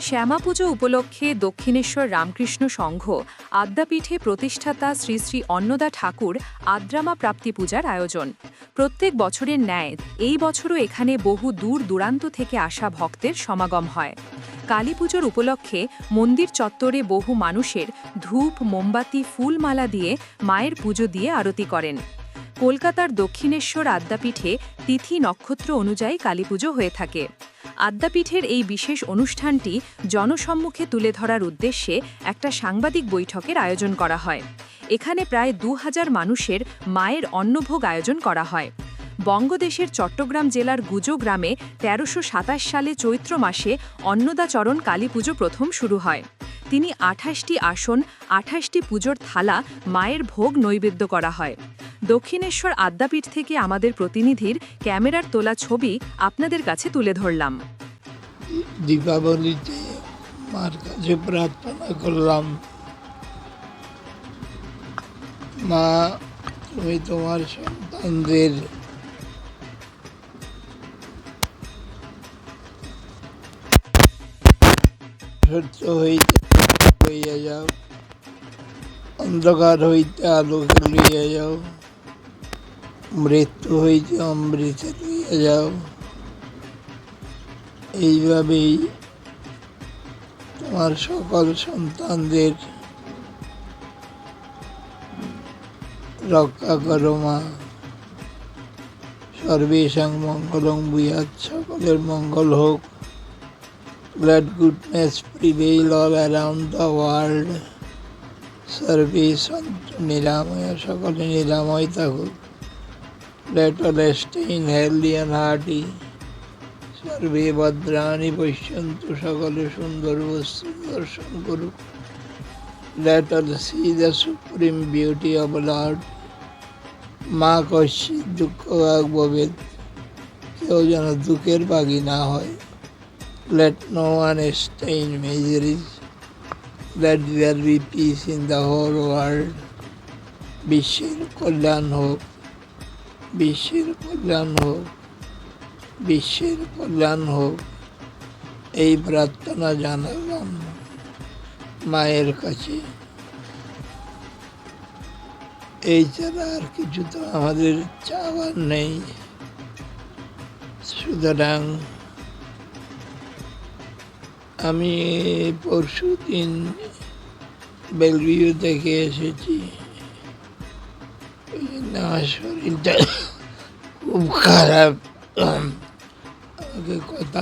শ্যামা পুজো উপলক্ষে দক্ষিণেশ্বর রামকৃষ্ণ সংঘ আদ্যাপীঠে প্রতিষ্ঠাতা শ্রী শ্রী অন্নদা ঠাকুর আদ্রামা প্রাপ্তি পূজার আয়োজন। প্রত্যেক বছরের ন্যায় এই বছরও এখানে বহু দূর দূরান্ত থেকে আসা ভক্তের সমাগম হয়। কালী পুজোর উপলক্ষে মন্দির চত্বরে বহু মানুষের ধূপ, মোমবাতি, ফুলমালা দিয়ে মায়ের পুজো দিয়ে আরতি করেন। কলকাতার দক্ষিণেশ্বর আদ্যাপীঠে তিথি নক্ষত্র অনুযায়ী কালীপুজো হয়ে থাকে। আদ্যাপীঠের এই বিশেষ অনুষ্ঠানটি জনসম্মুখে তুলে ধরার উদ্দেশ্যে একটা সাংবাদিক বৈঠকের আয়োজন করা হয়। এখানে প্রায় ২০০০ মানুষের মায়ের অন্নভোগ আয়োজন করা হয়। বঙ্গদেশের চট্টগ্রাম জেলার গুজো গ্রামে ১৩২৭ সালে চৈত্র মাসে অন্নদাচরণ কালী পুজো প্রথম শুরু হয়। তিনি ২৮টি আসন, ২৮টি পুজোর থালা, মায়ের ভোগ নৈবেদ্য করা হয়। দক্ষিণেশ্বর আদ্যাপীঠ থেকে আমাদের প্রতিনিধির ক্যামেরার তোলা ছবি আপনাদের কাছে তুলে ধরলাম। দীপাবলিতে মার কাছে প্রার্থনা করলাম, মা তুমি তোমার সন্তানদের সত্য হইতে লইয়া যাও, অন্ধকার হইতে আলোকে লইয়া যাও, মৃত্যু হইতে অমৃতে লইয়া যাও। এইভাবেই তোমার সকল সন্তানদের রক্ষা করো মা। সর্বেষাং মঙ্গলং ভূয়াৎ, সকলের মঙ্গল হোক। Let goodness prevail all around the world. সর্বে সন্তু নিরাময়, সকলে নিরাময় থাকুক। Let all stay in healthy and hearty. সর্বে ভদ্রাণি পশ্যন্তু, সকলে সুন্দর বস্তু দর্শন করুক। Let all see the supreme beauty of Lord. মা কশ্চিৎ দুঃখ ভবেৎ, কেউ যেন দুঃখের ভাগী না হয়। Let no one stay in miseries. Let there be peace in the whole world. বিশ্বের কল্যাণ হোক, বিশ্বের কল্যাণ হোক, বিশ্বের কল্যাণ হোক, এই প্রার্থনা জানালাম মায়ের কাছে। এই ছাড়া আর কিছু তো আমাদের চাওয়ার নেই। সুতরাং আমি পরশুদিন বেলভিউ থেকে এসেছি, ওই জন্য আমার শরীরটা খুব খারাপ। আমাকে কথা